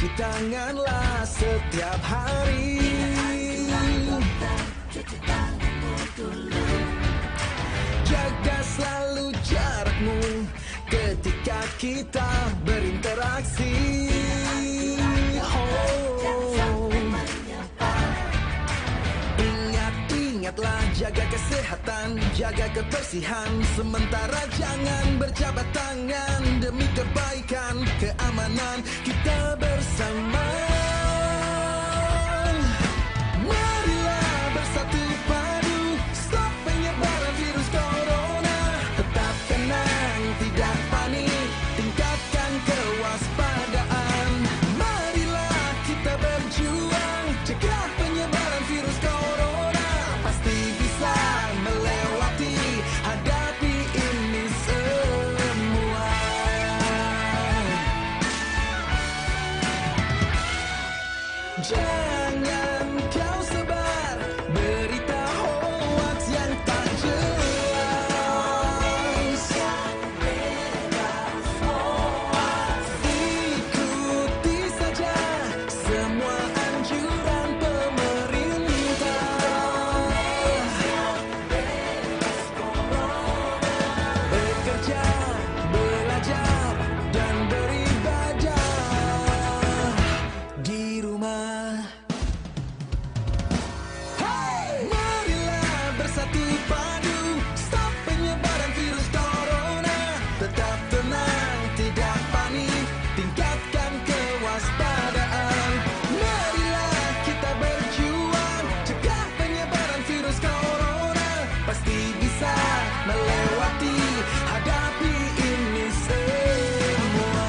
cuci tanganlah setiap hari. Jaga selalu jarakmu ketika kita berinteraksi. Ingatlah jaga kesehatan, jaga kebersihan. Sementara jangan berjabat tangan demi kebaikan, keamanan kita bersama. Marilah bersatu padu, stop penyebaran virus corona. Tetap tenang, tidak panik, tingkatkan kewaspadaan. Marilah kita berjuang, cegah penyebaran virus corona. Pasti bisa melewati, hadapi ini semua. Jangan kau sebar berita hoax yang tak jelas. Ikuti saja semua anjuran pemerintah. Bekerja, belajar, dan beribadah di rumah. Marilah bersatu padu, stop penyebaran virus corona. Tetap tenang, tidak panik, tingkatkan kewaspadaan. Marilah kita berjuang, cegah penyebaran virus corona. Pasti bisa melewati, hadapi ini semua.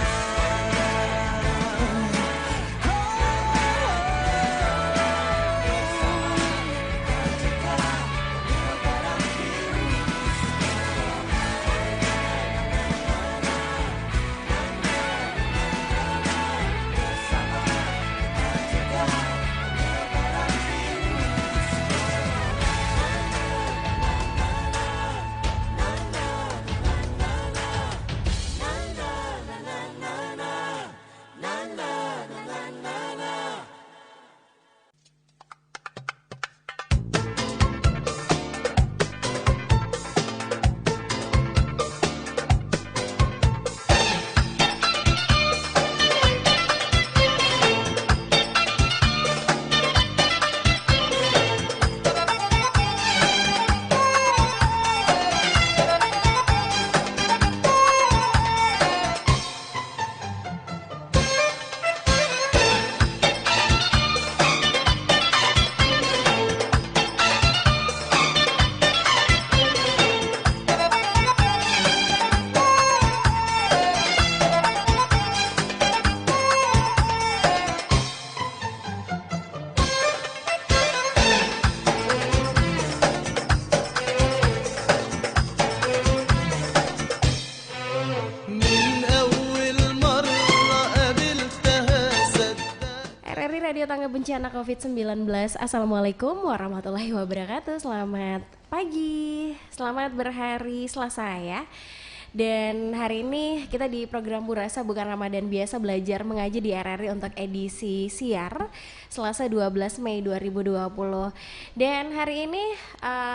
RRI Radio Tangga Bencana COVID-19. Assalamualaikum warahmatullahi wabarakatuh. Selamat pagi, selamat berhari Selasa ya. Dan hari ini kita di program Burasa Bukan Ramadan Biasa belajar mengaji di RRI untuk edisi siar Selasa 12 Mei 2020. Dan hari ini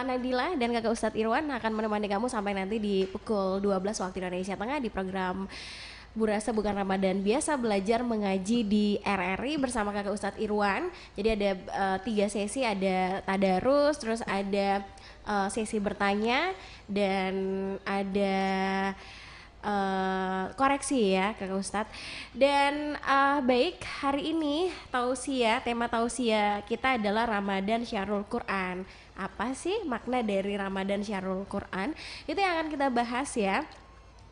Nadila dan Kakak Ustadz Irwan akan menemani kamu sampai nanti di pukul 12 waktu Indonesia Tengah di program Burasa Bukan Ramadan Biasa belajar mengaji di RRI bersama Kakak Ustadz Irwan. Jadi ada 3 sesi, ada tadarus, terus ada sesi bertanya dan ada koreksi ya Kakak Ustadz. Dan baik, hari ini tema tausiah kita adalah Ramadan Syahrul Quran. Apa sih makna dari Ramadan Syahrul Quran? Itu yang akan kita bahas ya.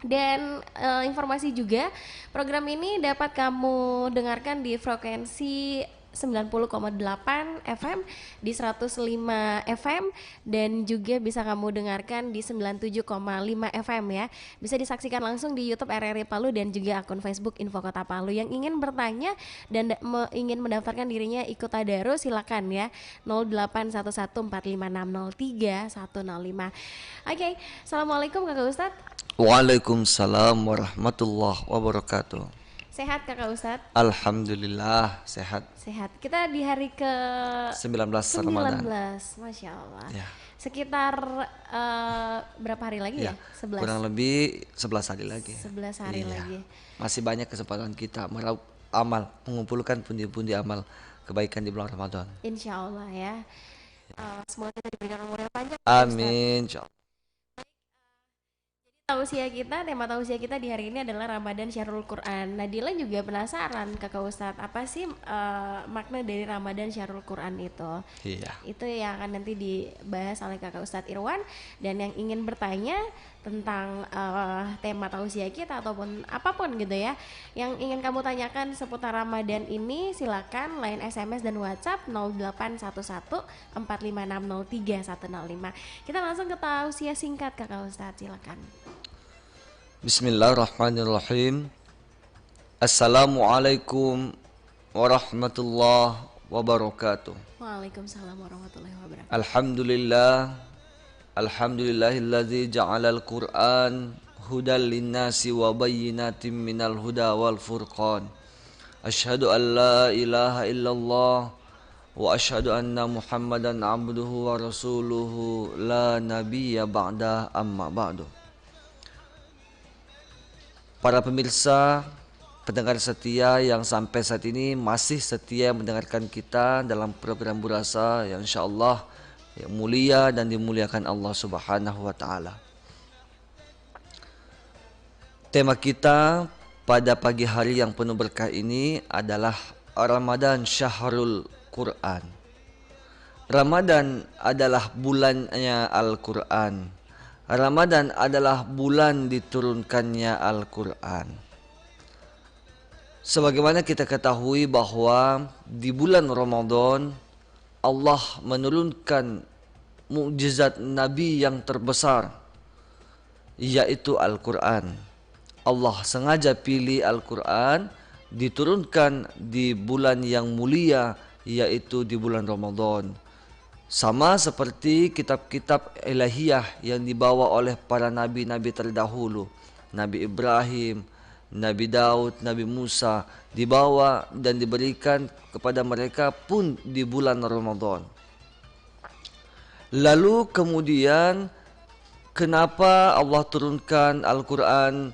Dan informasi juga, program ini dapat kamu dengarkan di frekuensi 90,8 FM, di 105 FM, dan juga bisa kamu dengarkan di 97,5 FM ya. Bisa disaksikan langsung di YouTube RRI Palu dan juga akun Facebook Info Kota Palu. Yang ingin bertanya dan ingin mendaftarkan dirinya ikut tadarus, silakan ya. 081145603105. Oke, Assalamualaikum Kakak Ustadz. Waalaikumsalam warahmatullahi wabarakatuh. Sehat Kakak Ustadz? Alhamdulillah sehat. Sehat. Kita di hari ke 19 Ramadan. 19, Masya Allah. Ya. Sekitar berapa hari lagi ya? 11. Kurang lebih 11 hari lagi. 11 hari Iya. lagi. Masih banyak kesempatan kita meraup amal, mengumpulkan pundi-pundi amal kebaikan di bulan Ramadan. Insya Allah ya. Semoga kita diberikan umur yang panjang. Pak Ustadz. Amin. Insyaallah. Tema tausiah kita di hari ini adalah Ramadan Syahrul Quran. Nadila juga penasaran Kakak Ustadz, apa sih makna dari Ramadan Syahrul Quran itu? Iya. Itu yang akan nanti dibahas oleh Kakak Ustadz Irwan. Dan yang ingin bertanya tentang tema tausiah kita ataupun apapun gitu ya, yang ingin kamu tanyakan seputar Ramadan ini, silakan line SMS dan WhatsApp 0811 456 3105. Kita langsung ke tausiah singkat Kakak Ustadz, silakan. Bismillahirrahmanirrahim. Assalamualaikum warahmatullahi wabarakatuh. Waalaikumsalam warahmatullahi wabarakatuh. Alhamdulillahilladzi ja'alal Qur'an hudal linnasi wa bayyinatin minal huda wal furqan. Asyhadu an la ilaha illallah wa asyhadu anna Muhammadan abduhu wa rasuluhu la nabiyya ba'da amma ba'du. Para pemirsa, pendengar setia yang sampai saat ini masih setia mendengarkan kita dalam program Burasa yang insyaallah yang mulia dan dimuliakan Allah Subhanahu wa taala. Tema kita pada pagi hari yang penuh berkah ini adalah Ramadan Syahrul Quran. Ramadan adalah bulannya Al-Quran. Ramadan adalah bulan diturunkannya Al-Quran. Sebagaimana kita ketahui bahwa di bulan Ramadan Allah menurunkan mukjizat Nabi yang terbesar, yaitu Al-Quran. Allah sengaja pilih Al-Quran diturunkan di bulan yang mulia, yaitu di bulan Ramadan. Sama seperti kitab-kitab ilahiyah yang dibawa oleh para nabi-nabi terdahulu. Nabi Ibrahim, Nabi Daud, Nabi Musa dibawa dan diberikan kepada mereka pun di bulan Ramadan. Lalu kemudian kenapa Allah turunkan Al-Quran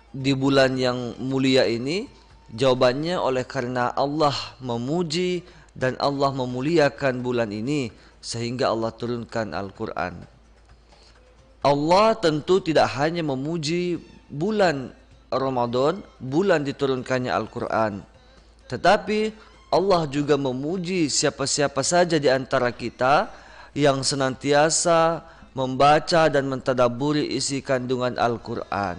di bulan yang mulia ini? Jawabannya oleh karena Allah memuji dan Allah memuliakan bulan ini, sehingga Allah turunkan Al-Quran. Allah tentu tidak hanya memuji bulan Ramadan, bulan diturunkannya Al-Quran, tetapi Allah juga memuji siapa-siapa saja di antara kita yang senantiasa membaca dan mentadabburi isi kandungan Al-Quran.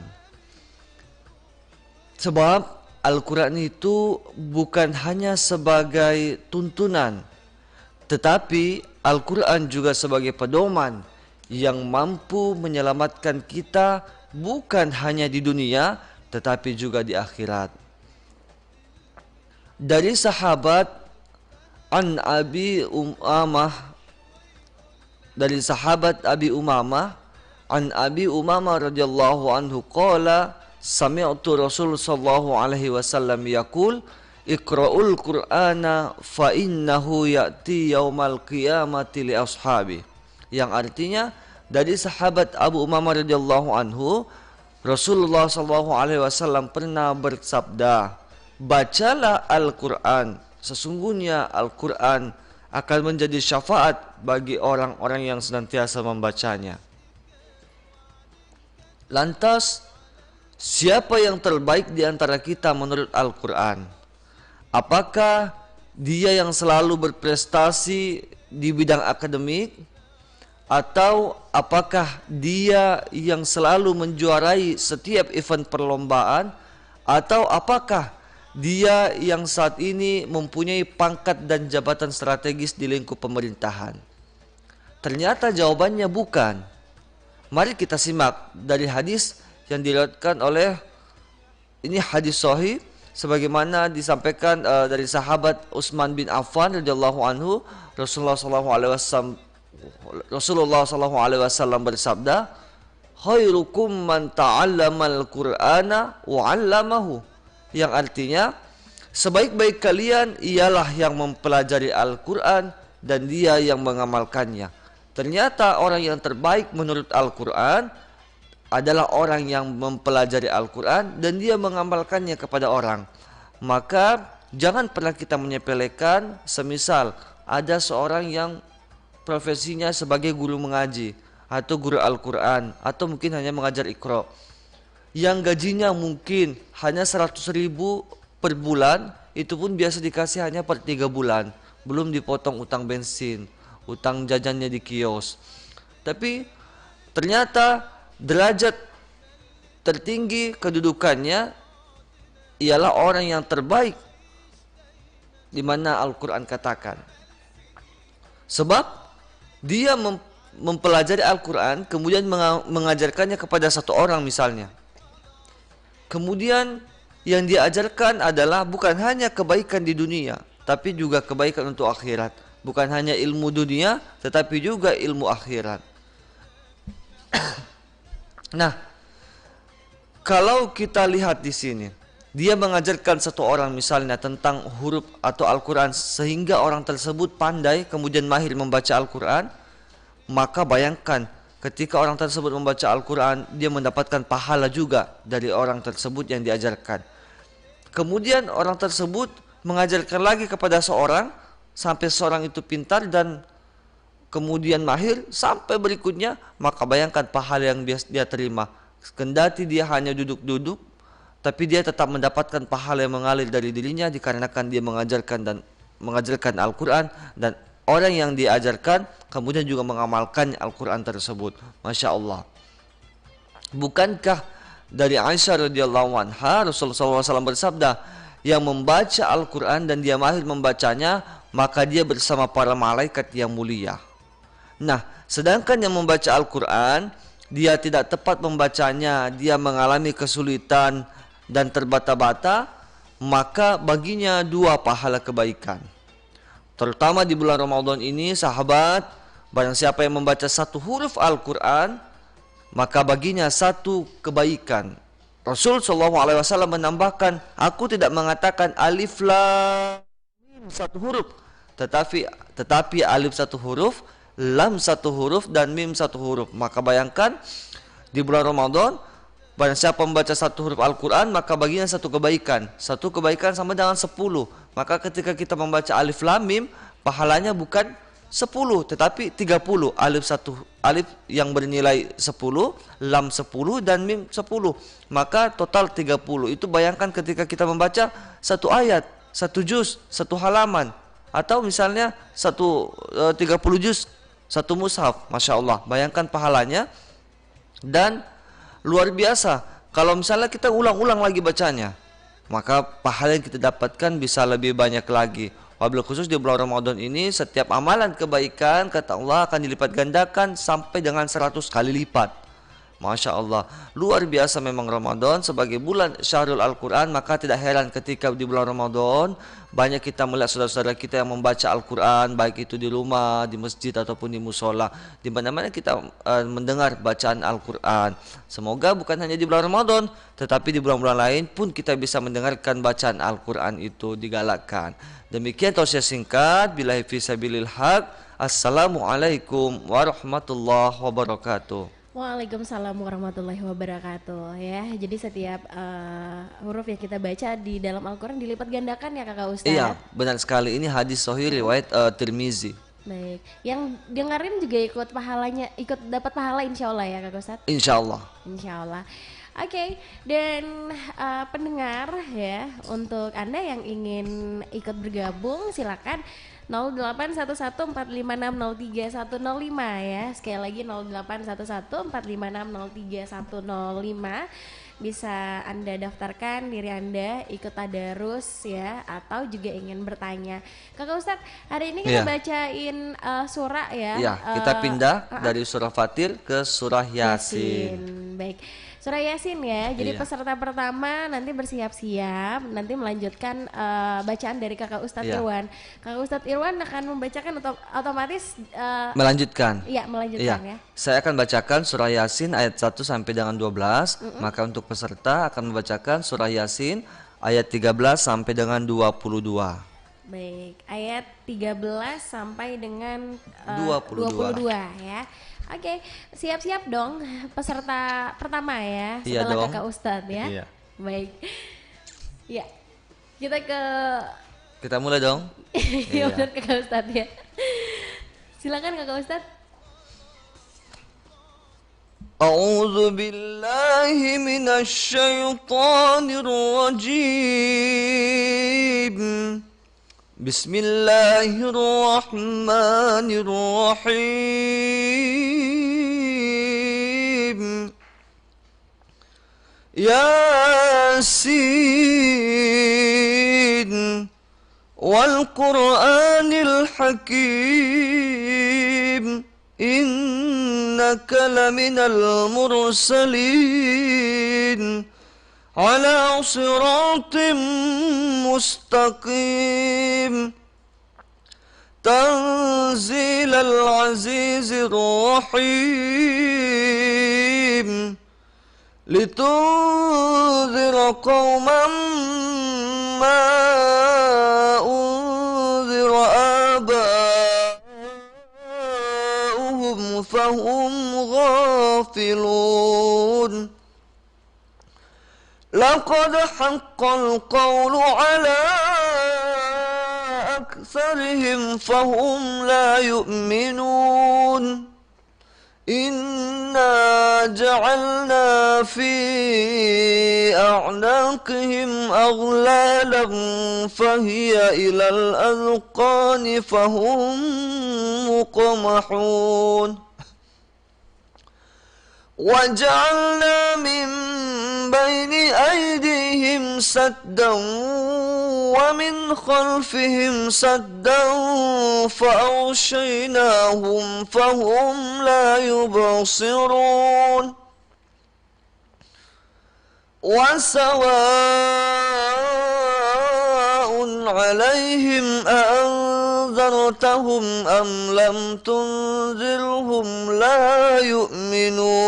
Sebab Al-Quran itu bukan hanya sebagai tuntunan, tetapi Al-Quran juga sebagai pedoman yang mampu menyelamatkan kita bukan hanya di dunia tetapi juga di akhirat. Dari sahabat Abi Umamah radhiyallahu anhu qala sami'tu Rasul sallallahu alaihi wasallam yaqul Iqra'ul Qur'ana fa innahu ya'ti yaumal qiyamati li ashabi. Yang artinya dari sahabat Abu Umamah radhiyallahu anhu, Rasulullah sallallahu alaihi wasallam pernah bersabda, "Bacalah Al-Qur'an, sesungguhnya Al-Qur'an akan menjadi syafaat bagi orang-orang yang senantiasa membacanya." Lantas, siapa yang terbaik di antara kita menurut Al-Qur'an? Apakah dia yang selalu berprestasi di bidang akademik, atau apakah dia yang selalu menjuarai setiap event perlombaan, atau apakah dia yang saat ini mempunyai pangkat dan jabatan strategis di lingkup pemerintahan? Ternyata jawabannya bukan. Mari kita simak dari hadis yang diriwayatkan oleh, ini hadis sahih sebagaimana disampaikan dari sahabat Utsman bin Affan radhiyallahu anhu. Rasulullah sallallahu alaihi wasallam bersabda, "Khairukum man ta'allamal Qur'ana wa 'allamahu." yang artinya sebaik-baik kalian ialah yang mempelajari Al-Quran dan dia yang mengamalkannya. Ternyata orang yang terbaik menurut Al-Quran adalah orang yang mempelajari Al-Quran dan dia mengamalkannya kepada orang. Maka jangan pernah kita menyepelekan, semisal ada seorang yang profesinya sebagai guru mengaji atau guru Al-Quran atau mungkin hanya mengajar Iqra, yang gajinya mungkin hanya 100.000 per bulan, itu pun biasa dikasih hanya per 3 bulan, belum dipotong utang bensin, utang jajannya di kios. Tapi ternyata derajat tertinggi kedudukannya ialah orang yang terbaik, di mana Al-Quran katakan. Sebab dia mempelajari Al-Quran kemudian mengajarkannya kepada satu orang misalnya. Kemudian yang diajarkan adalah bukan hanya kebaikan di dunia, tapi juga kebaikan untuk akhirat. Bukan hanya ilmu dunia, tetapi juga ilmu akhirat. Nah, kalau kita lihat di sini, dia mengajarkan satu orang misalnya tentang huruf atau Al-Quran sehingga orang tersebut pandai kemudian mahir membaca Al-Quran, maka bayangkan ketika orang tersebut membaca Al-Quran, dia mendapatkan pahala juga dari orang tersebut yang diajarkan. Kemudian orang tersebut mengajarkan lagi kepada seorang, sampai seorang itu pintar dan kemudian mahir, sampai berikutnya, maka bayangkan pahala yang dia terima. Kendati dia hanya duduk-duduk, tapi dia tetap mendapatkan pahala yang mengalir dari dirinya dikarenakan dia mengajarkan Al-Quran, dan orang yang diajarkan kemudian juga mengamalkan Al-Quran tersebut. Masya Allah. Bukankah dari Aisyah radhiyallahu anha Rasulullah SAW bersabda, yang membaca Al-Quran dan dia mahir membacanya, maka dia bersama para malaikat yang mulia. Nah, sedangkan yang membaca Al-Quran, dia tidak tepat membacanya, dia mengalami kesulitan dan terbata-bata, maka baginya 2 pahala kebaikan. Terutama di bulan Ramadan ini, sahabat, barang siapa yang membaca 1 huruf Al-Quran, maka baginya 1 kebaikan. Rasul SAW menambahkan, aku tidak mengatakan alif lam mim 1 huruf, tetapi alif 1 huruf, lam 1 huruf, dan mim 1 huruf. Maka bayangkan di bulan Ramadan, barang siapa membaca 1 huruf Al-Quran, maka baginya 1 kebaikan. 1 kebaikan sama dengan 10. Maka ketika kita membaca alif lam mim, pahalanya bukan 10 tetapi 30. Alif yang bernilai 10, lam 10, dan mim 10. Maka total 30. Itu bayangkan ketika kita membaca 1 ayat, 1 juz, 1 halaman, atau misalnya 30 juz, 1 mushaf. Masya Allah, bayangkan pahalanya. Dan luar biasa, kalau misalnya kita ulang-ulang lagi bacanya, maka pahala yang kita dapatkan bisa lebih banyak lagi. Wabil khusus di bulan Ramadan ini, setiap amalan kebaikan kata Allah akan dilipat gandakan sampai dengan 100 kali lipat. Masya Allah, luar biasa memang Ramadan sebagai bulan Syahrul Al-Quran. Maka tidak heran ketika di bulan Ramadan banyak kita melihat saudara-saudara kita yang membaca Al-Quran, baik itu di rumah, di masjid, ataupun di musola. Di mana-mana kita mendengar bacaan Al-Quran. Semoga bukan hanya di bulan Ramadan, tetapi di bulan-bulan lain pun kita bisa mendengarkan bacaan Al-Quran itu digalakkan. Demikian tausiah singkat. Billahi fisabilil haq. Assalamualaikum warahmatullahi wabarakatuh. Waalaikumsalam warahmatullahi wabarakatuh. Ya, jadi setiap huruf yang kita baca di dalam Al-Quran dilipat gandakan ya Kakak Ustadz? Iya, benar sekali. Ini hadis sahih riwayat Tirmizi. Baik, yang dengerin juga ikut pahalanya, ikut dapat pahala insya Allah ya Kakak Ustadz? Insya Allah. Insya Allah. Oke, dan pendengar ya, untuk Anda yang ingin ikut bergabung silakan 081145603105 ya. Sekali lagi 081145603105. Bisa Anda daftarkan diri Anda ikut tadarus ya, atau juga ingin bertanya. Kakak Ustadz, hari ini kita bacain surah ya. Iya, kita pindah dari surah Fatir ke surah Yasin. Baik. Surah Yasin ya, jadi peserta pertama nanti bersiap-siap, nanti melanjutkan bacaan dari Kakak Ustadz Irwan. Kakak Ustadz Irwan akan membacakan otomatis melanjutkan. Iya, melanjutkan ya. Saya akan bacakan surah Yasin ayat 1 sampai dengan 12. Maka untuk peserta akan membacakan surah Yasin ayat 13 sampai dengan 22. Baik, ayat 13 sampai dengan 22. 22 ya. Oke, siap-siap dong peserta pertama ya, Iya setelah dong. Kakak Ustadz ya. Iya. Baik. Ya, kita ke Kita mulai dong. ya Iya. benar Kakak Ustadz ya. Silakan Kakak Ustadz. أعوذ بالله من الشيطان الرجيم بسم الله الرحمن الرحيم ياسين والقرآن الحكيم إنك لمن المرسلين على صراط مستقيم تنزيل العزيز الرحيم لتنذر قوما ما أنذر آباؤهم فهم غافلون لقد حق القول على أكثرهم فهم لا يؤمنون إنا جعلنا في أعناقهم أغلالا فهي إلى الأذقان فهم مقمحون وجعلنا من بين أيديهم سدا ومن خلفهم سدا فأغشيناهم فهم لا يبصرون وسواء عليهم أأنذرتهم أم لم تنذرهم لا يؤمنون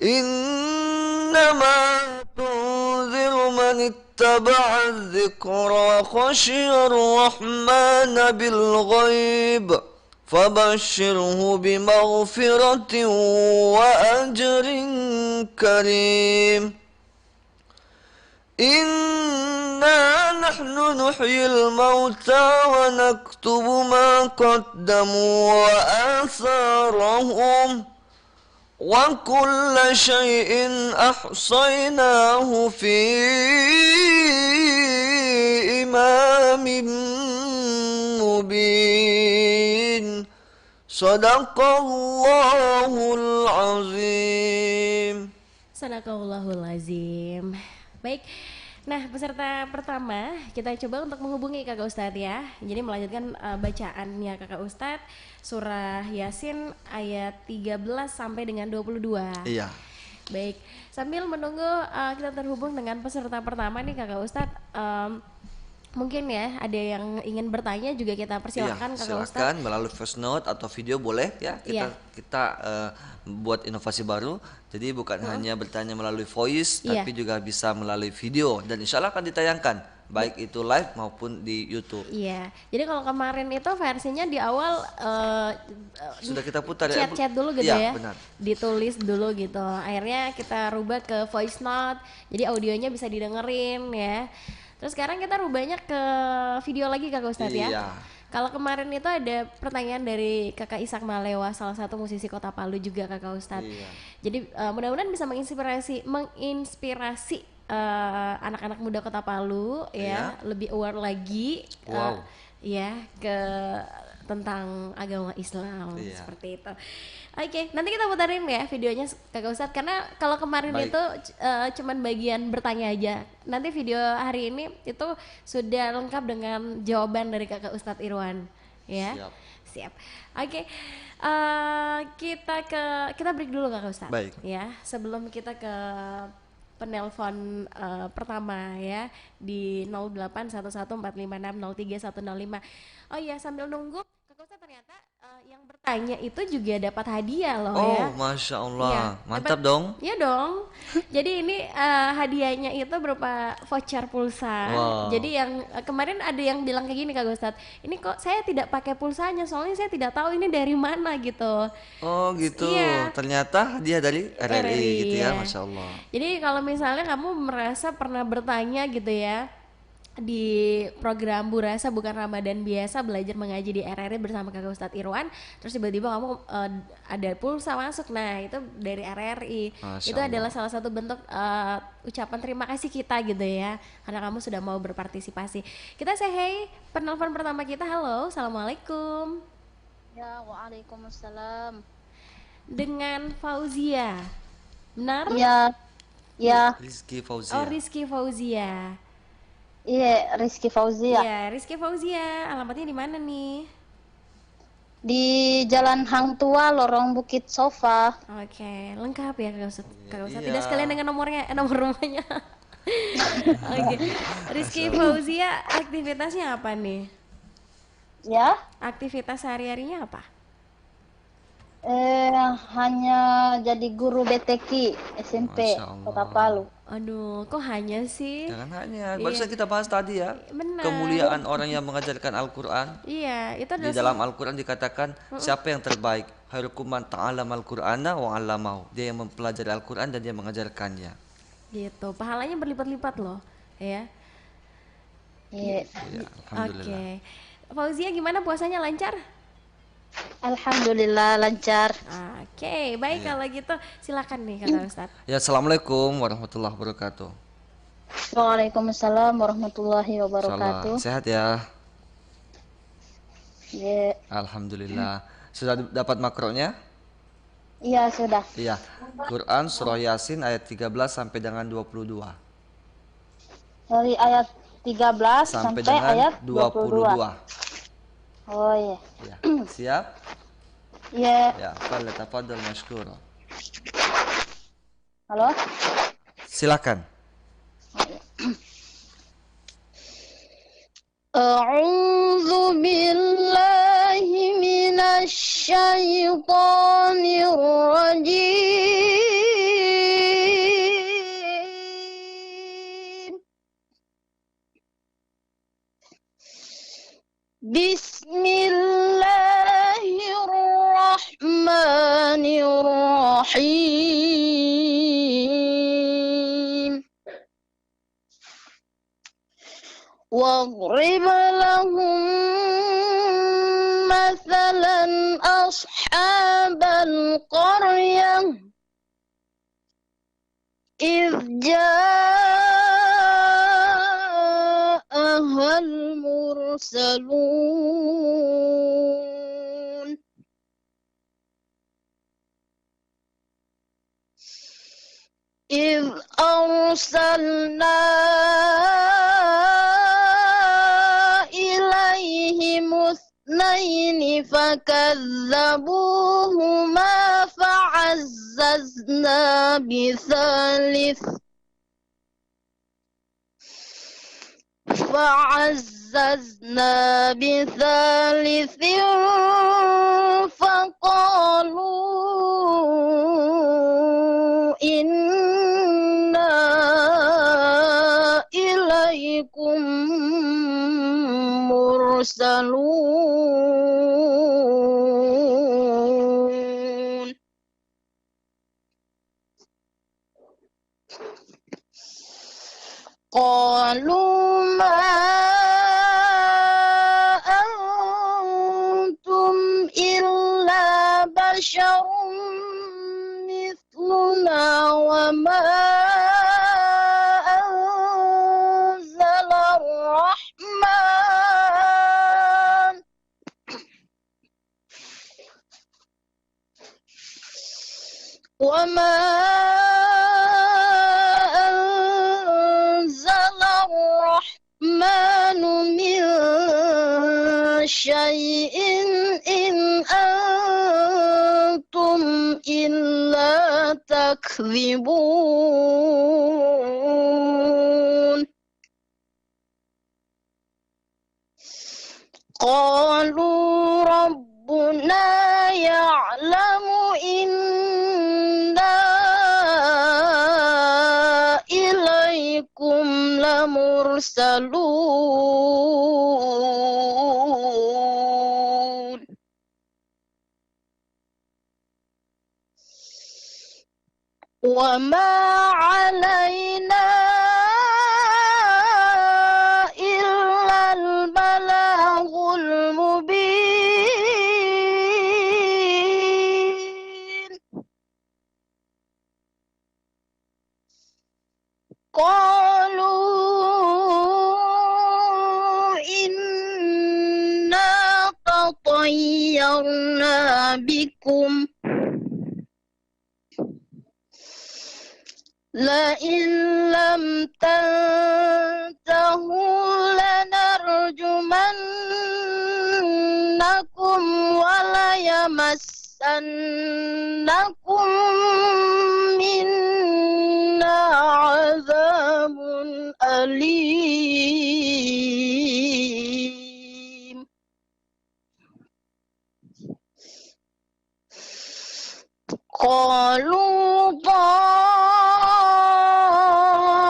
إنما تنذر من اتبع الذكر وخشي الرحمن بالغيب فبشره بمغفرة وأجر كريم إنا نحن نحيي الموتى ونكتب ما قدموا وآثارهم وكل شيء أحصيناه في إمام مبين صدق الله العظيم. Sadaqallahul azim. Baik. Nah, peserta pertama kita coba untuk menghubungi Kakak Ustadz ya. Jadi melanjutkan bacaannya Kakak Ustadz surah Yasin ayat 13 sampai dengan 22. Iya. Baik, sambil menunggu kita terhubung dengan peserta pertama nih Kakak Ustadz. Mungkin ya ada yang ingin bertanya juga kita persilakan Iya, Kakak silakan Ustadz. melalui voice note atau video boleh ya. Iya. Kita buat inovasi baru. Jadi bukan hanya bertanya melalui voice, Iya. tapi juga bisa melalui video dan insya Allah akan ditayangkan baik itu live maupun di YouTube. Iya, jadi kalau kemarin itu versinya di awal Sudah kita putar ya. chat-chat dulu gitu Iya, ya, benar. ditulis dulu gitu. Akhirnya kita rubah ke voice note, jadi audionya bisa didengerin ya. Terus sekarang kita rubahnya ke video lagi Kakak Ustadz ya. Iya. Kalau kemarin itu ada pertanyaan dari Kakak Ishak Malewa, salah satu musisi Kota Palu juga Kakak Ustadz. Iya. Jadi mudah-mudahan bisa menginspirasi anak-anak muda Kota Palu ya, lebih aware lagi Wow. ya ke tentang agama Islam Iya. seperti itu. Oke, nanti kita putarin ya videonya Kakak Ustadz karena kalau kemarin Baik. itu cuman bagian bertanya aja. Nanti video hari ini itu sudah lengkap dengan jawaban dari Kakak Ustadz Irwan ya. Siap. Siap. Oke. Kita break dulu Kakak Ustadz. Baik. Ya, sebelum kita ke penelpon pertama ya di 081145603105. Oh iya, sambil nunggu Kakak Ustadz ternyata yang bertanya itu juga dapat hadiah loh ya. Oh, Masya Allah. Iya, Mantap dapat. dong. Iya dong. Jadi ini hadiahnya itu berupa voucher pulsa. Wow. Jadi yang kemarin ada yang bilang kayak gini Kak Ustadz, ini kok saya tidak pakai pulsanya, soalnya saya tidak tahu ini dari mana gitu. Oh gitu. Iya, Ternyata dia dari RRI RRI gitu ya, ya. Masya Allah. Jadi kalau misalnya kamu merasa pernah bertanya gitu ya di program Burasa Bukan Ramadan Biasa belajar mengaji di RRI bersama Kakak Ustadz Irwan, terus tiba-tiba kamu ada pulsa masuk, nah itu dari RRI. Masya Itu adalah Allah. salah satu bentuk ucapan terima kasih kita gitu ya, karena kamu sudah mau berpartisipasi. Kita say hey, penelpon pertama kita, halo, assalamualaikum, Ya, waalaikumsalam. dengan Fauzia, benar? Ya, ya, Rizky Oh, Fauzia. Rizky Fauzia. iya Rizky Fauzia Iya, Rizky Fauzia, alamatnya di mana nih? di Jalan Hang Tua, Lorong Bukit Sofa. Oke, lengkap ya Kak Ustadz. Kak Ustadz Iya. tidak sekalian dengan nomornya, nomor rumahnya. Oke, Rizky Fauzia aktivitasnya apa nih? Ya, Aktivitas sehari-harinya apa? hanya jadi guru BTK SMP Masya Allah. Kota Palu. Aduh, kok hanya sih? Jangan hanya, Iya. barusan kita bahas tadi ya, Benar. kemuliaan orang yang mengajarkan Al-Quran. Iya, itu Di adalah dalam Al-Quran dikatakan siapa yang terbaik? Khairukum man ta'allam Al-Qur'ana wa 'allamahu. Dia yang mempelajari Al-Quran dan dia mengajarkannya. gitu. Pahalanya berlipat-lipat loh, ya. Iya. Ya, alhamdulillah. Oke. Fauzia gimana puasanya lancar? Alhamdulillah lancar. Oke, baik Iya. kalau gitu silakan nih Kakak Ustadz. Ya, assalamualaikum warahmatullahi wabarakatuh. Waalaikumsalam warahmatullahi Insyaallah wabarakatuh. sehat ya. Iya, Alhamdulillah. Sudah dapat makronya? iya sudah. Iya. Quran surah Yasin ayat 13 sampai dengan 22. Dari ayat 13 Sampai sampai dengan ayat 22. 22. Oh iya. Ya. Siap? Iya. Ya, falyatafaddal mashkura. Halo? Silakan. أعوذ بالله من الشيطان الرجيم بسم الله الرحمن الرحيم واضرب لهم مثلا أصحاب القرية إذ جاءها المرسلون إذ أرسلنا إليهم اثنين فكذبوهما فعززنا بثالث فقالوا إنا إليكم مرسلون قالوا ما أنتم إلا بشر مثلنا وما أنزل الرحمن وما أنزل الرحمن من شيء إن أنتم إلا تكذبون قالوا ربنا ربنا يعلم إنا إليكم لمرسلون وما علينا إلا البلاغ المبين قالوا إنا تطيرنا بكم لئن لم تنتهوا لنرجمنكم وليمسنكم منا عذاب أليم قالوا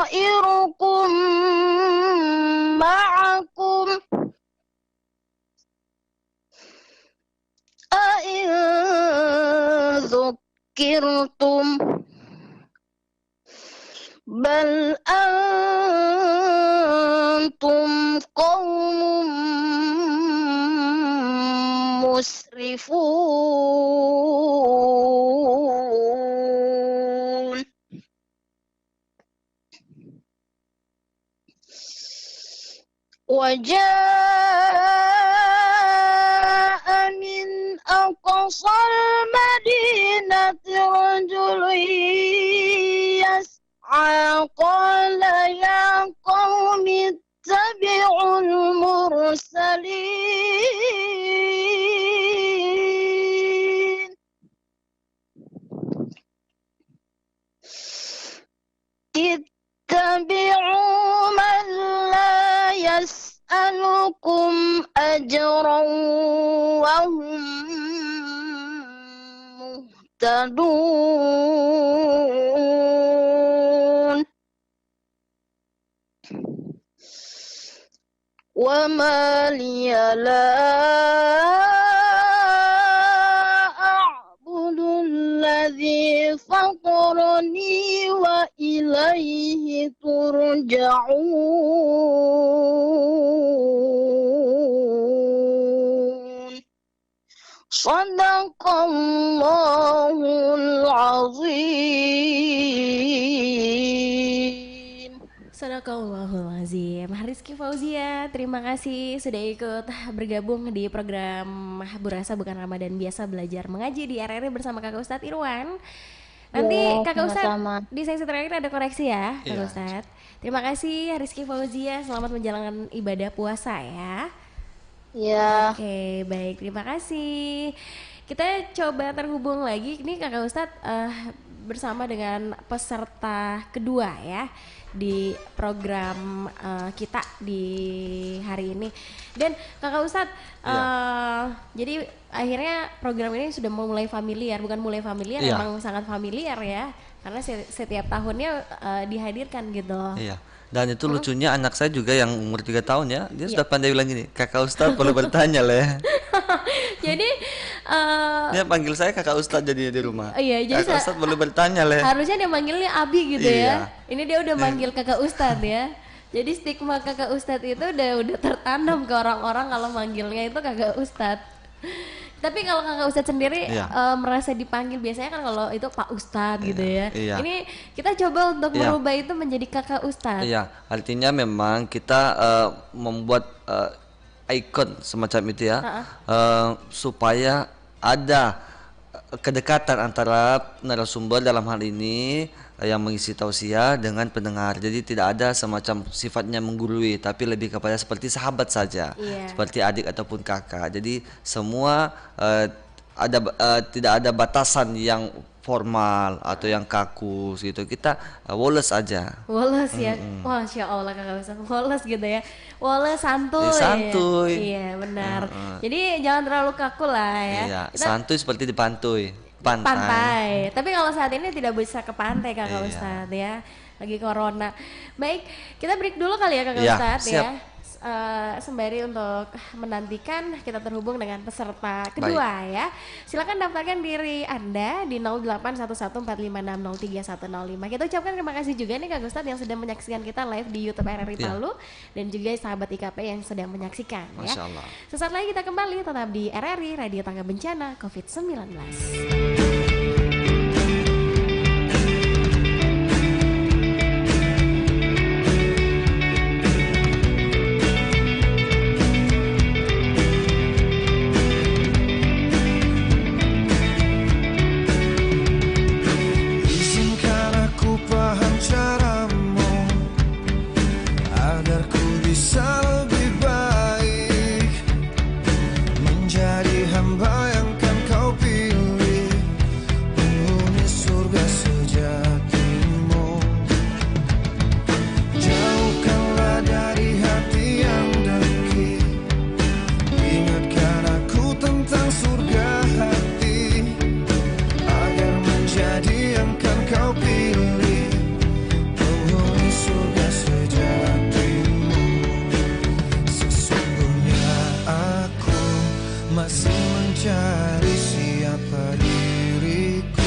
طائركم معكم أئن ذكرتم بل أنتم قوم مسرفون وجاء من أقصى المدينة رجل يسعى قال يا قوم اتبعوا المرسلين اتبعوا من لا يسألكم أجرا وهم مهتدون وما لي لا أعبد الذي فطرني وإليه ترجعون صدق الله العظيم. Sadaqallahul azim. Rizky Fauzia, terima kasih sudah ikut bergabung di program Burasa Bukan Ramadan Biasa Belajar Mengaji di RRI bersama Kakak Ustadz Irwan. Nanti Ya, Kakak Ustadz sama-sama. di sesi terakhir ada koreksi ya, Kakak Iya. Ustadz. Terima kasih Rizky Fauzia, selamat menjalankan ibadah puasa ya. Ya, Oke, baik, terima kasih. Kita coba terhubung lagi, ini Kakak Ustadz bersama dengan peserta kedua ya di program kita di hari ini. Dan Kakak Ustadz, jadi akhirnya program ini sudah mulai familiar, bukan mulai familiar, Iya. emang sangat familiar ya, karena setiap tahunnya dihadirkan gitu. Iya. Dan itu lucunya anak saya juga yang umur 3 tahun ya, dia sudah pandai bilang gini, Kakak Ustadz perlu bertanya lah. Jadi Dia panggil saya Kakak Ustadz jadinya di rumah. iya, jadi Kakak Ustadz perlu bertanya lah. harusnya dia manggilnya Abi gitu ya. Iya. Ini dia udah manggil Kakak Ustadz ya. Jadi stigma Kakak Ustadz itu udah tertanam ke orang-orang kalau manggilnya itu Kakak Ustadz. Tapi kalau Kakak Ustadz sendiri Iya. merasa dipanggil biasanya kan kalau itu Pak Ustadz gitu ya. Iya. Ini kita coba untuk Iya. merubah itu menjadi Kakak Ustadz. Iya, artinya memang kita membuat ikon semacam itu ya, supaya ada kedekatan antara narasumber dalam hal ini yang mengisi tausiah dengan pendengar. Jadi tidak ada semacam sifatnya menggurui, tapi lebih kepada seperti sahabat saja, Iya. seperti adik ataupun kakak. Jadi semua tidak ada batasan yang formal atau yang kaku gitu. Kita woles aja. Woles ya, Masya Allah Kakak Ustadz, woles gitu ya, woles santuy. Santuy. Iya benar. Jadi jangan terlalu kaku lah ya. Iya, Kita santuy seperti di pantai. pantai. Tapi kalau saat ini tidak bisa ke pantai Kakak Iya. Ustadz ya, lagi corona. Baik, kita break dulu kali ya Kakak Iya, Ustadz siap. ya. Sembari untuk menantikan kita terhubung dengan peserta kedua ya. Silakan daftarkan diri Anda di 081145603105. Kita ucapkan terima kasih juga nih Kak Gustad yang sedang menyaksikan kita live di YouTube RRI Ya. Palu dan juga sahabat IKP yang sedang menyaksikan ya. Masya Allah. Sesaat lagi kita kembali tetap di RRI Radio Tangga Bencana COVID-19. Izinkan aku paham caramu agar ku bisa lebih baik menjadi hamba yang kan kau pilih, penghuni surga sejatimu. Jauhkanlah dari hati yang dengki, ingatkan aku tentang surga hati agar menjadi yang kan kau pilih, penghuni surga sejatimu. Sesungguhnya aku masih mencari siapa diriku.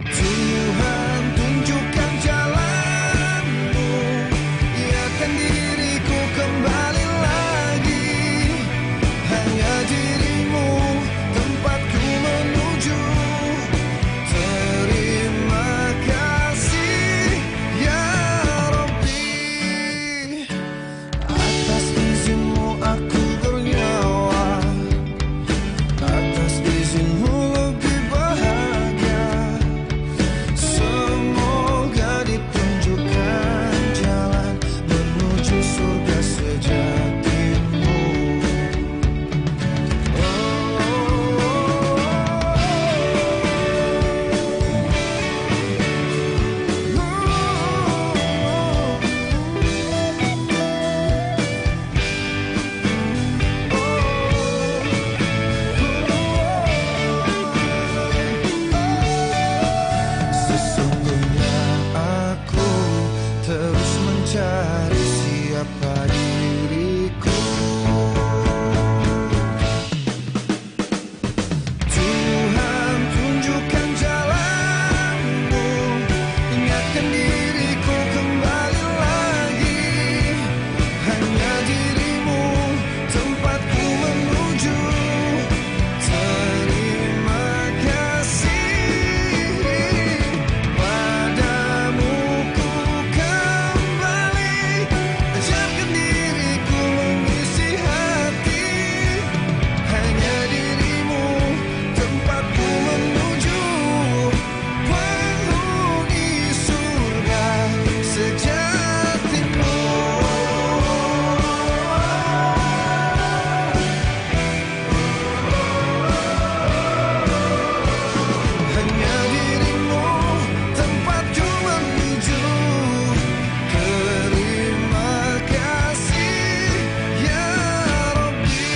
Tuhan tunjukkan jalanmu, iakan diriku kembali lagi. Hanya dirimu tempatku menuju. Terima kasih ya Rabbi, atas izinmu aku bernyawa, atas izinmu lebih bahagia. Semoga ditunjukkan jalan menuju surga sejatimu. Sesungguhnya aku terus mencari siapa diriku. Tuhan tunjukkan jalanmu, ingatkan diriku kembali lagi. Hanya dirimu tempatku menuju. Terima kasih padamu ku kembali, ajarkan diriku mengisi hati. Hanya dirimu tempatku menuju, penghuni surga sejatimu. Hanya dirimu tempatku menuju. Terima kasih ya Rabbi,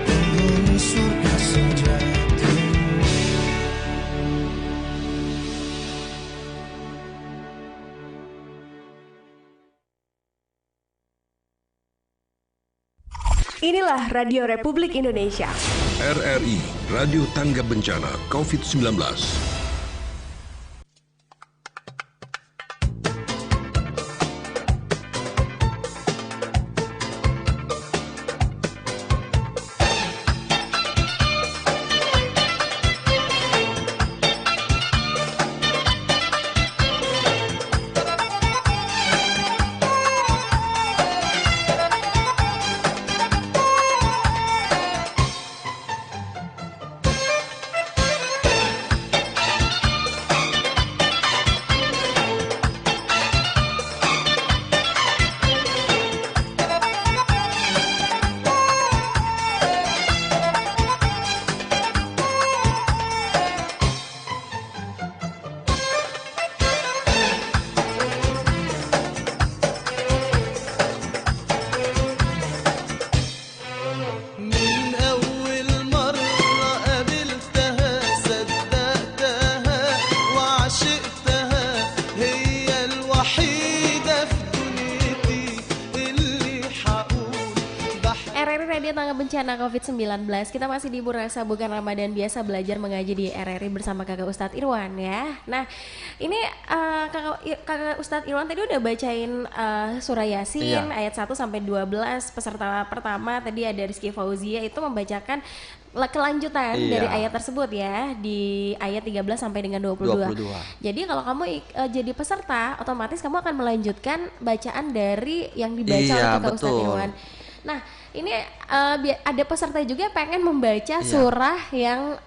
penghuni surga sejatimu. Inilah Radio Republik Indonesia. RRI Radio Tangga Bencana COVID-19. Radio Tangga Bencana COVID-19. Kita masih di Burasa Bukan Ramadan Biasa, belajar mengaji di RRI bersama Kakak Ustadz Irwan ya. Nah, ini Kakak Ustadz Irwan tadi udah bacain surah Yasin ayat 1 sampai 12. Peserta pertama tadi ada Rizky Fauzia itu membacakan kelanjutan dari ayat tersebut ya, di ayat 13 sampai dengan 22. Jadi kalau kamu jadi peserta, otomatis kamu akan melanjutkan bacaan dari yang dibaca oleh Kakak Ustadz Irwan. Nah, ini ada peserta juga pengen membaca surah yang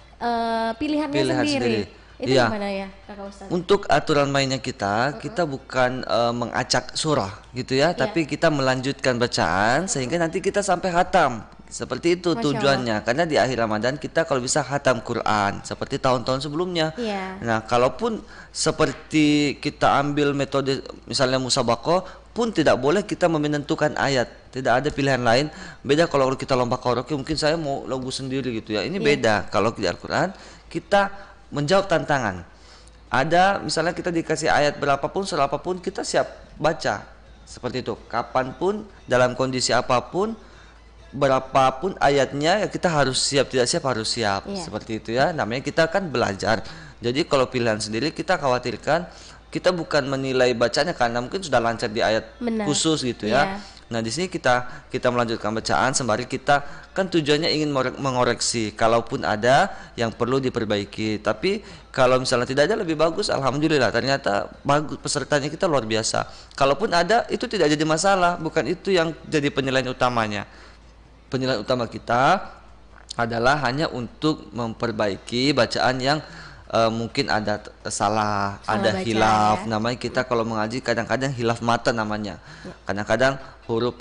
pilihannya sendiri. Itu gimana ya Kakak Ustadz? Untuk aturan mainnya kita bukan mengacak surah gitu ya, tapi kita melanjutkan bacaan sehingga nanti kita sampai khatam. Seperti itu tujuannya, karena di akhir Ramadan kita kalau bisa khatam Quran seperti tahun-tahun sebelumnya. Nah, kalaupun seperti kita ambil metode misalnya musabaqah pun tidak boleh kita menentukan ayat, tidak ada pilihan lain. Beda kalau kita lomba karaoke, mungkin saya mau lagu sendiri gitu ya. Ini beda. Kalau di Al-Quran kita menjawab tantangan. Ada misalnya kita dikasih ayat berapapun, surah apapun, kita siap baca. Seperti itu. Kapanpun, dalam kondisi apapun, berapapun ayatnya, ya kita harus siap, tidak siap harus siap. Seperti itu ya. Namanya kita kan belajar. Jadi kalau pilihan sendiri kita khawatirkan kita bukan menilai bacanya karena mungkin sudah lancar di ayat khusus gitu ya. Nah, di sini kita melanjutkan bacaan sembari kita kan tujuannya ingin mengoreksi kalaupun ada yang perlu diperbaiki. Tapi kalau misalnya tidak ada, lebih bagus, alhamdulillah ternyata bagus, pesertanya kita luar biasa. Kalaupun ada, itu tidak jadi masalah, bukan itu yang jadi penilaian utamanya. Penilaian utama kita adalah hanya untuk memperbaiki bacaan yang mungkin ada salah ada hilaf ya. Namanya kita kalau mengaji kadang-kadang hilaf mata namanya. Kadang-kadang huruf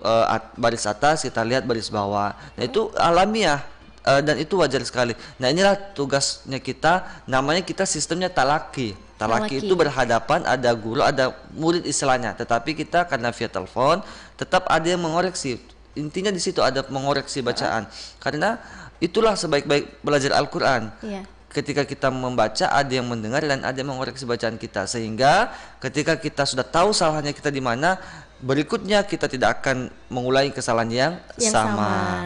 baris atas kita lihat baris bawah. Nah, itu alamiah dan itu wajar sekali. Nah, inilah tugasnya kita, namanya kita sistemnya talaki. Talaki itu berhadapan, ada guru, ada murid istilahnya. Tetapi kita karena via telepon tetap ada yang mengoreksi. Intinya di situ ada mengoreksi bacaan. Karena itulah sebaik-baik belajar Al-Qur'an. Ketika kita membaca, ada yang mendengar dan ada yang mengoreksi bacaan kita, sehingga ketika kita sudah tahu salahnya kita di mana, berikutnya kita tidak akan mengulangi kesalahan yang sama.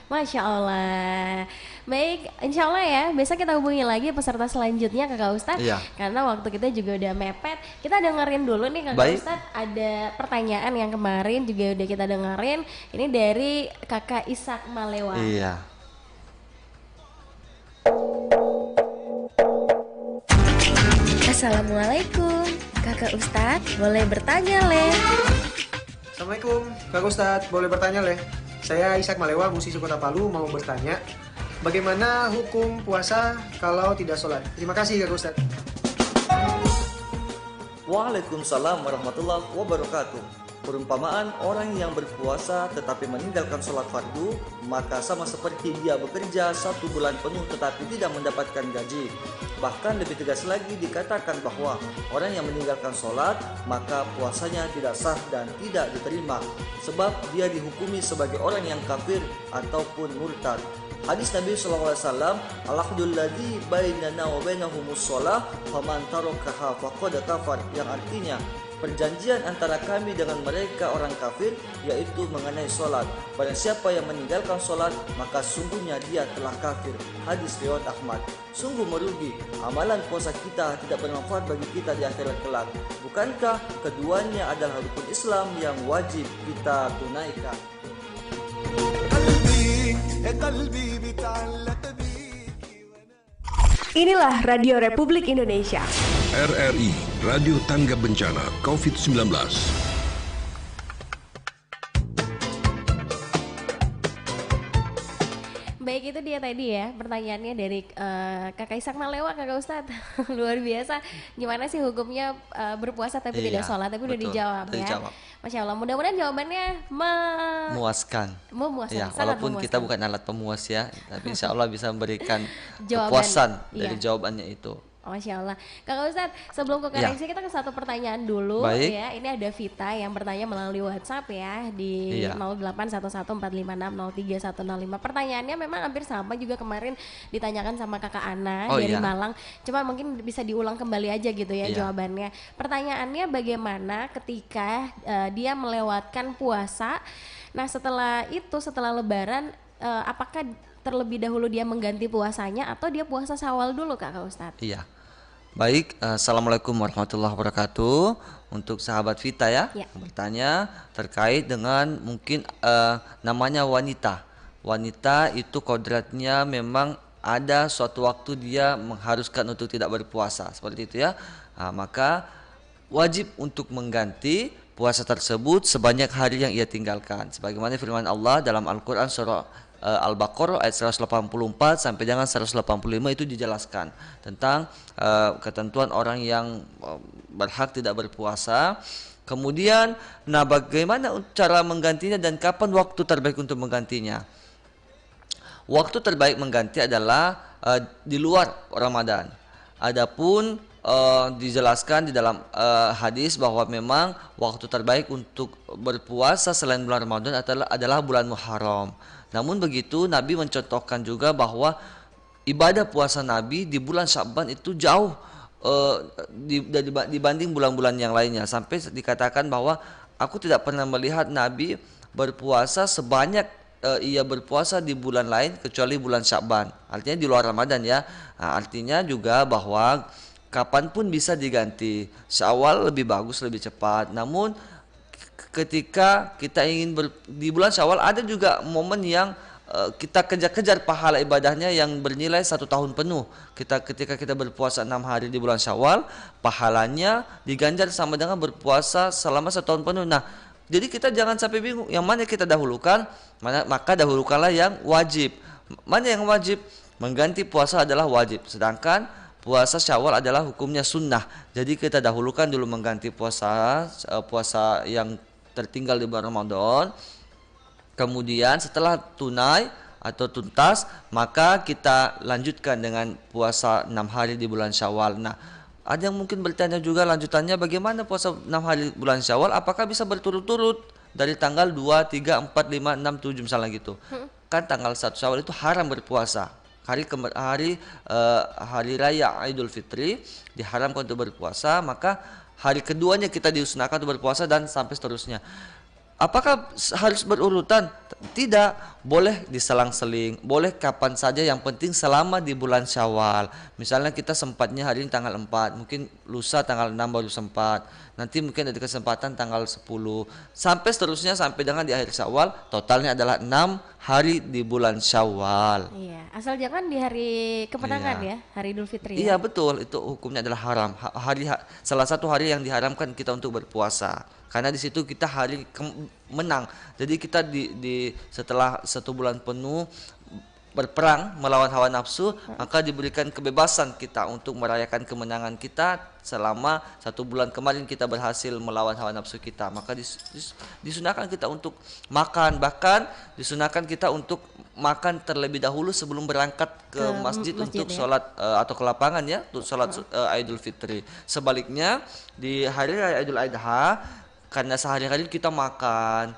Masya Allah. Baik, insya Allah ya, besok kita hubungi lagi peserta selanjutnya Kakak Ustadz. Karena waktu kita juga udah mepet. Kita dengerin dulu nih Kakak Ustadz, ada pertanyaan yang kemarin juga udah kita dengerin. Ini dari Kakak Ishak Malewa. Assalamualaikum, Kakak Ustadz, boleh bertanya Le? Assalamualaikum, Kakak Ustadz, boleh bertanya Le? Saya Ishak Malewa, musisi Kota Palu, mau bertanya bagaimana hukum puasa kalau tidak sholat? Terima kasih Kakak Ustadz. Waalaikumsalam warahmatullahi wabarakatuh. Perumpamaan orang yang berpuasa tetapi meninggalkan sholat fardu, maka sama seperti dia bekerja 1 bulan penuh tetapi tidak mendapatkan gaji. Bahkan lebih tegas lagi dikatakan bahwa orang yang meninggalkan sholat maka puasanya tidak sah dan tidak diterima, sebab dia dihukumi sebagai orang yang kafir ataupun murtad. Hadis Nabi SAW, al-ahdul ladzi bainana wa bainahumus shalah faman tarakaha faqad kafar, yang artinya perjanjian antara kami dengan mereka orang kafir yaitu mengenai sholat. Barang siapa yang meninggalkan sholat maka sungguhnya dia telah kafir. Hadis riwayat Ahmad. Sungguh merugi, amalan puasa kita tidak bermanfaat bagi kita di akhirat kelak. Bukankah keduanya adalah rukun Islam yang wajib kita tunaikan? Inilah Radio Republik Indonesia. RRI, Radio Tangga Bencana COVID-19. Baik, itu dia tadi ya pertanyaannya dari Kakak Ishak Malewa, Kakak Ustadz. Luar biasa, gimana sih hukumnya berpuasa tapi tidak sholat, tapi udah dijawab ya. Masya Allah, mudah-mudahan jawabannya memuaskan. Ya, walaupun memuaskan. kita bukan alat pemuas ya, tapi insya Allah bisa memberikan kepuasan dari jawabannya itu. Masya Allah. Kakak Ustadz, sebelum ke koreksi kita ke satu pertanyaan dulu. Ya. Ini ada Vita yang bertanya melalui WhatsApp ya di 081145603105. Pertanyaannya memang hampir sama juga kemarin ditanyakan sama Kakak Ana dari Malang. Cuma mungkin bisa diulang kembali aja gitu ya jawabannya. Pertanyaannya bagaimana ketika dia melewatkan puasa. Nah setelah itu, setelah Lebaran apakah terlebih dahulu dia mengganti puasanya atau dia puasa Syawal dulu Kak Ustadz? Iya. Baik, Assalamualaikum warahmatullahi wabarakatuh. Untuk sahabat Vita ya, Ya. bertanya terkait dengan mungkin namanya wanita. Wanita itu kodratnya memang ada suatu waktu dia mengharuskan untuk tidak berpuasa, seperti itu ya. Maka wajib untuk mengganti puasa tersebut sebanyak hari yang ia tinggalkan. Sebagaimana firman Allah dalam Al-Quran surah Al-Baqarah ayat 184 sampai dengan 185 itu dijelaskan tentang ketentuan orang yang berhak tidak berpuasa. Kemudian, nah bagaimana cara menggantinya dan kapan waktu terbaik untuk menggantinya? Waktu terbaik mengganti adalah di luar Ramadan. Adapun dijelaskan di dalam hadis bahwa memang waktu terbaik untuk berpuasa selain bulan Ramadan adalah bulan Muharram. Namun begitu Nabi mencontohkan juga bahwa ibadah puasa Nabi di bulan Sya'ban itu jauh dibanding bulan-bulan yang lainnya, sampai dikatakan bahwa aku tidak pernah melihat Nabi berpuasa sebanyak ia berpuasa di bulan lain kecuali bulan Sya'ban. Artinya di luar Ramadan ya. Artinya juga bahwa kapanpun bisa diganti. Syawal lebih bagus, lebih cepat. Namun ketika kita ingin di bulan Syawal ada juga momen yang kita kejar-kejar pahala ibadahnya yang bernilai 1 tahun penuh. Ketika kita berpuasa 6 hari di bulan Syawal, pahalanya diganjar sama dengan berpuasa selama 1 tahun penuh. Nah, jadi kita jangan sampai bingung yang mana kita dahulukan, maka dahulukanlah yang wajib. Mana yang wajib? Mengganti puasa adalah wajib, sedangkan puasa Syawal adalah hukumnya sunnah. Jadi kita dahulukan dulu mengganti puasa yang tertinggal di bulan Ramadan. Kemudian setelah tunai atau tuntas, maka kita lanjutkan dengan puasa 6 hari di bulan Syawal. Nah, ada yang mungkin bertanya juga lanjutannya, bagaimana puasa 6 hari bulan Syawal? Apakah bisa berturut-turut dari tanggal 2, 3, 4, 5, 6, 7 misalnya gitu? Kan tanggal 1 Syawal itu haram berpuasa. Hari raya Idul Fitri diharamkan untuk berpuasa, maka hari keduanya kita disunahkan untuk berpuasa dan sampai seterusnya. Apakah harus berurutan? Tidak, boleh diselang-seling, boleh kapan saja, yang penting selama di bulan Syawal. Misalnya kita sempatnya hari ini tanggal 4, mungkin lusa tanggal 6 baru sempat. Nanti mungkin ada kesempatan tanggal 10 sampai seterusnya sampai dengan di akhir Syawal. Totalnya adalah 6 hari di bulan Syawal. Iya, asal jangan di hari kemenangan ya, hari Idul Fitri. Iya, betul, itu hukumnya adalah haram. Salah satu hari yang diharamkan kita untuk berpuasa. Karena di situ kita hari menang. Jadi kita setelah 1 bulan penuh berperang melawan hawa nafsu, maka diberikan kebebasan kita untuk merayakan kemenangan kita selama 1 bulan kemarin kita berhasil melawan hawa nafsu kita. Maka disunahkan kita untuk makan, bahkan disunahkan kita untuk makan terlebih dahulu sebelum berangkat ke masjid untuk ya? sholat atau ke lapangan ya, untuk sholat Idul Fitri. Sebaliknya di hari raya Idul Adha, karena sehari-hari kita makan,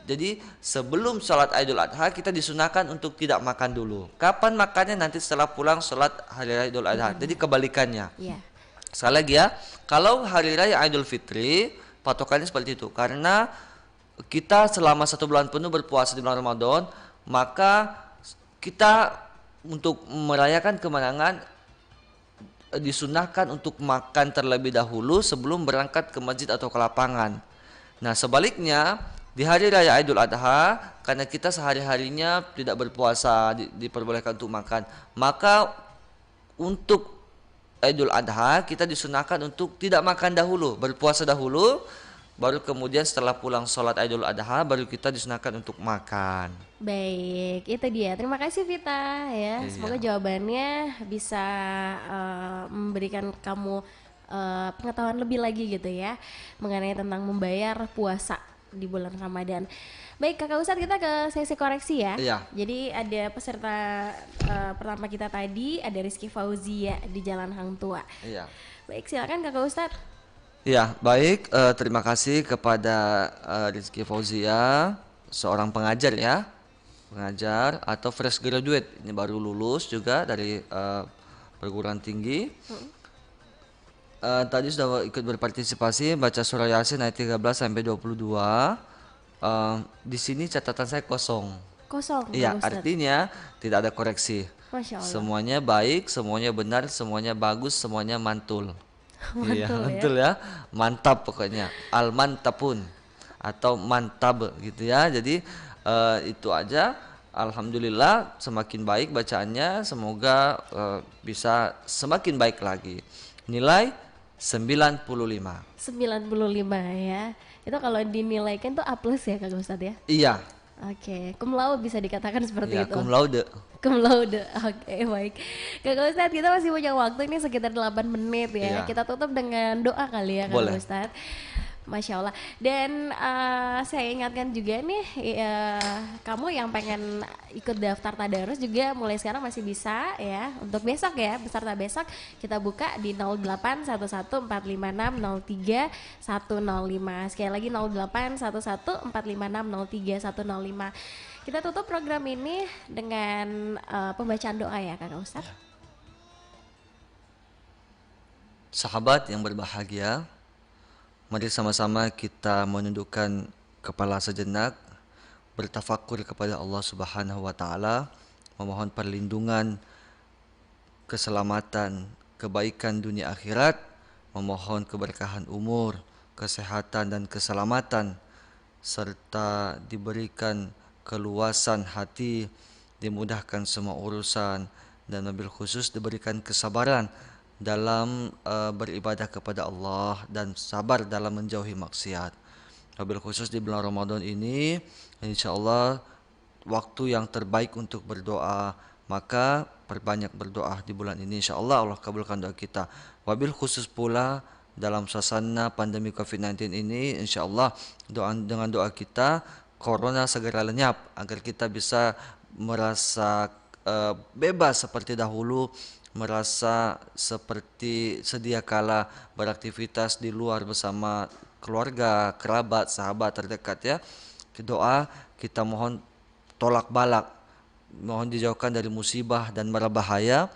jadi sebelum sholat Idul Adha kita disunahkan untuk tidak makan dulu. Kapan makannya? Nanti setelah pulang sholat hari raya Idul Adha. Jadi kebalikannya. Iya. Sekali lagi ya, kalau hari raya Idul Fitri patokannya seperti itu, karena kita selama 1 bulan penuh berpuasa di bulan Ramadan, maka kita untuk merayakan kemenangan disunahkan untuk makan terlebih dahulu sebelum berangkat ke masjid atau ke lapangan. Nah, sebaliknya di hari raya Idul Adha, karena kita sehari-harinya tidak berpuasa, diperbolehkan untuk makan, maka untuk Idul Adha kita disunahkan untuk tidak makan dahulu, berpuasa dahulu, baru kemudian setelah pulang sholat Idul Adha baru kita disunahkan untuk makan. Baik, itu dia. Terima kasih Vita ya. Iya. Semoga jawabannya bisa memberikan kamu pengetahuan lebih lagi gitu ya mengenai tentang membayar puasa di bulan Ramadan. Baik, Kakak Ustadz, kita ke sesi koreksi ya. Iya. Jadi ada peserta pertama kita tadi, ada Rizky Fauzia di Jalan Hang Tua. Iya. Baik, silakan Kakak Ustadz. Ya, baik. Terima kasih kepada Rizky Fauzia, seorang pengajar ya, pengajar atau fresh graduate, ini baru lulus juga dari perguruan tinggi. Tadi sudah ikut berpartisipasi baca surah Yasin ayat 13 sampai 22. Di sini catatan saya kosong. Kosong. Iya, Pak Ustadz. artinya tidak ada koreksi. Masya Allah. Semuanya baik, semuanya benar, semuanya bagus, semuanya mantul. Iya, Mantul ya. mantul ya. Mantap pokoknya. Al-mantapun atau mantab gitu ya. Jadi itu aja. Alhamdulillah semakin baik bacaannya, semoga bisa semakin baik lagi. Nilai 95. 95 ya. Itu kalau dinilaikan tuh A+ ya Kak Ustadz ya. Iya, Oke, cum laude bisa dikatakan seperti ya itu. cum laude. Cum laude. Oke, baik. Kak Ustadz, kita masih punya waktu ini sekitar 8 menit ya. Iya. Kita tutup dengan doa kali ya Kak Boleh. Ustadz. Masya Allah. Dan saya ingatkan juga nih, kamu yang pengen ikut daftar tadarus juga mulai sekarang masih bisa ya. Untuk besok ya, peserta besok kita buka di 081145603105. Sekali lagi 081145603105. Kita tutup program ini dengan pembacaan doa ya Kak Ustadz. Sahabat yang berbahagia, mari sama-sama kita menundukkan kepala sejenak, bertafakur kepada Allah Subhanahu wa taala, memohon perlindungan, keselamatan, kebaikan dunia akhirat, memohon keberkahan umur, kesehatan dan keselamatan, serta diberikan keluasan hati, dimudahkan semua urusan, dan wabil khusus diberikan kesabaran dalam beribadah kepada Allah dan sabar dalam menjauhi maksiat. Wabil khusus di bulan Ramadan ini, insya Allah waktu yang terbaik untuk berdoa, maka perbanyak berdoa di bulan ini. Insya Allah Allah kabulkan doa kita. Wabil khusus pula dalam suasana pandemi COVID-19 ini, insya Allah dengan doa kita corona segera lenyap agar kita bisa merasa bebas seperti dahulu, merasa seperti sedia kala beraktivitas di luar bersama keluarga, kerabat, sahabat terdekat ya. Doa kita mohon tolak balak, mohon dijauhkan dari musibah dan mara bahaya,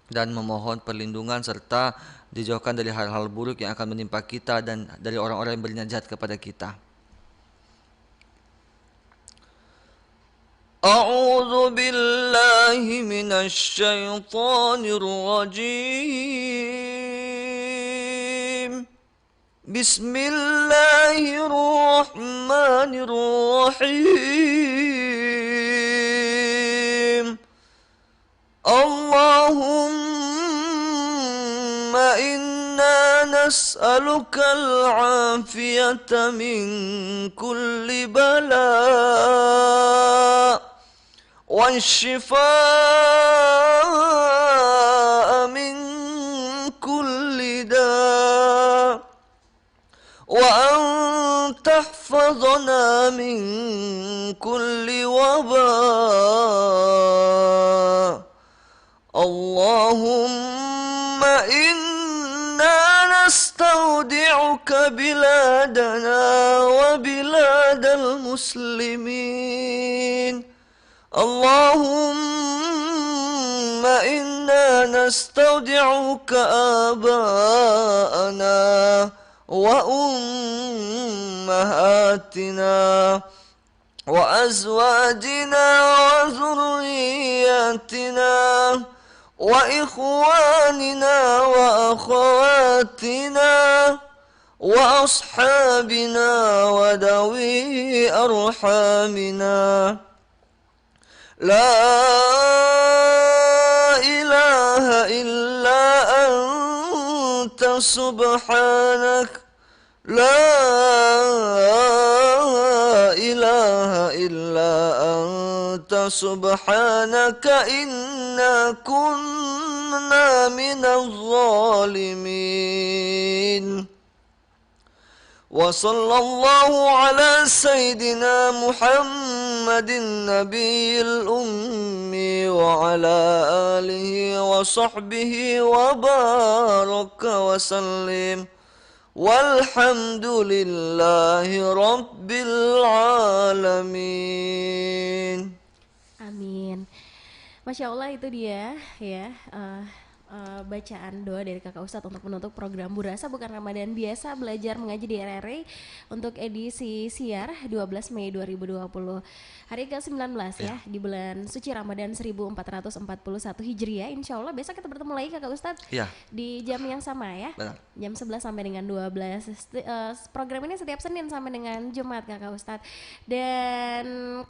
dan memohon perlindungan serta dijauhkan dari hal-hal buruk yang akan menimpa kita dan dari orang-orang yang berniat jahat kepada kita. أعوذ بالله من الشيطان الرجيم بسم الله الرحمن الرحيم اللهم إنا نسألك العافية من كل بلاء والشفاء من كل داء وأن تحفظنا من كل وباء اللهم إنا نستودعك بلادنا وبلاد المسلمين اللهم إنا نستودعك آباءنا وأمهاتنا وأزواجنا وذرياتنا وإخواننا وأخواتنا وأصحابنا وذوي أرحامنا لا إله إلا أنت سبحانك لا إله إلا أنت سبحانك إنا كنا من الظالمين وصلى الله على سيدنا محمد النبي الأمي وعلى آله وصحبه وبارك وسلم والحمد لله رب العالمين. Amin. Masya Allah, itu dia ya bacaan doa dari Kakak Ustadz untuk menutup program Burasa Bukan Ramadan Biasa Belajar Mengaji di RRI untuk edisi siar 12 Mei 2020. Hari ke-19 ya di bulan suci Ramadan 1441 Hijriah. Insya Allah besok kita bertemu lagi Kakak Ustadz di jam yang sama ya. Benar. Jam 11 sampai dengan 12. Program ini setiap Senin sampai dengan Jumat Kakak Ustadz. Dan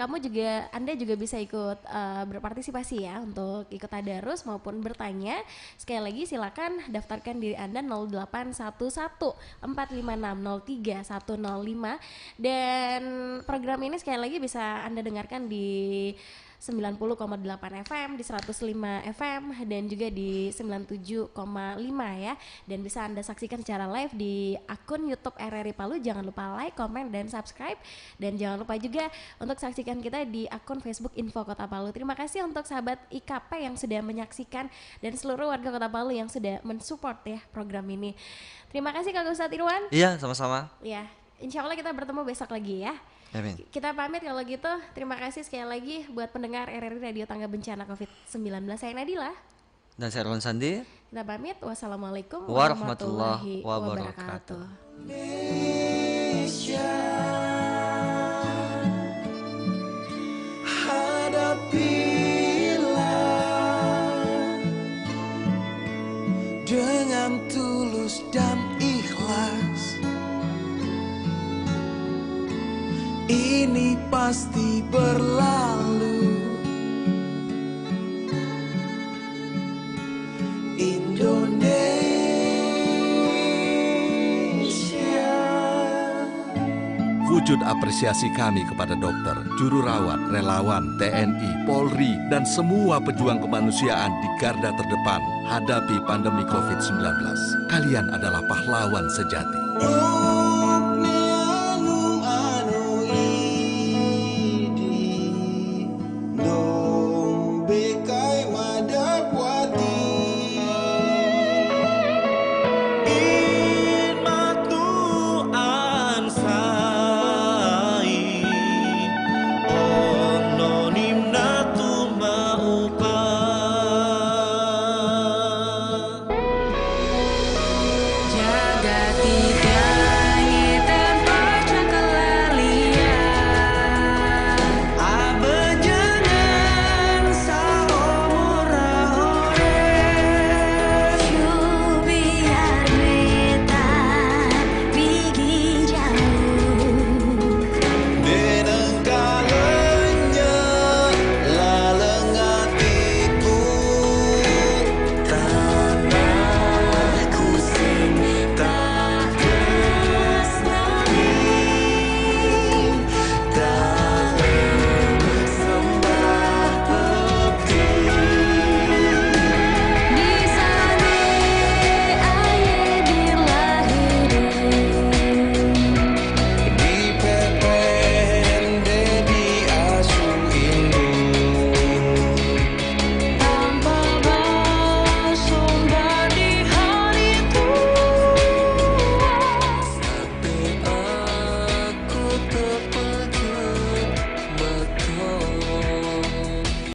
Anda juga bisa ikut berpartisipasi ya untuk ikut tadarus maupun bertanya. Sekali lagi silakan daftarkan diri Anda 0811 456 03105 dan program ini sekali lagi bisa Anda dengarkan di 90,8 FM, di 105 FM dan juga di 97,5 ya. Dan bisa Anda saksikan secara live di akun YouTube RRI Palu. Jangan lupa like, komen dan subscribe dan jangan lupa juga untuk saksikan kita di akun Facebook Info Kota Palu. Terima kasih untuk sahabat IKP yang sudah menyaksikan dan seluruh warga Kota Palu yang sudah mensupport ya program ini. Terima kasih Kak Ustadz Irwan. Iya, sama-sama. Ya, insya Allah kita bertemu besok lagi ya. Amin. Kita pamit kalau gitu. Terima kasih sekali lagi buat pendengar RRI Radio Tangga Bencana COVID-19. Saya Nadila. Dan saya Irwan Sandi. Kita pamit. Wassalamualaikum warahmatullahi wabarakatuh. Hadapilah dengan tulus dan ikhlas. Ini pasti berlalu. Indonesia. Wujud apresiasi kami kepada dokter, juru rawat, relawan, TNI, Polri, dan semua pejuang kemanusiaan di garda terdepan hadapi pandemi COVID-19. Kalian adalah pahlawan sejati.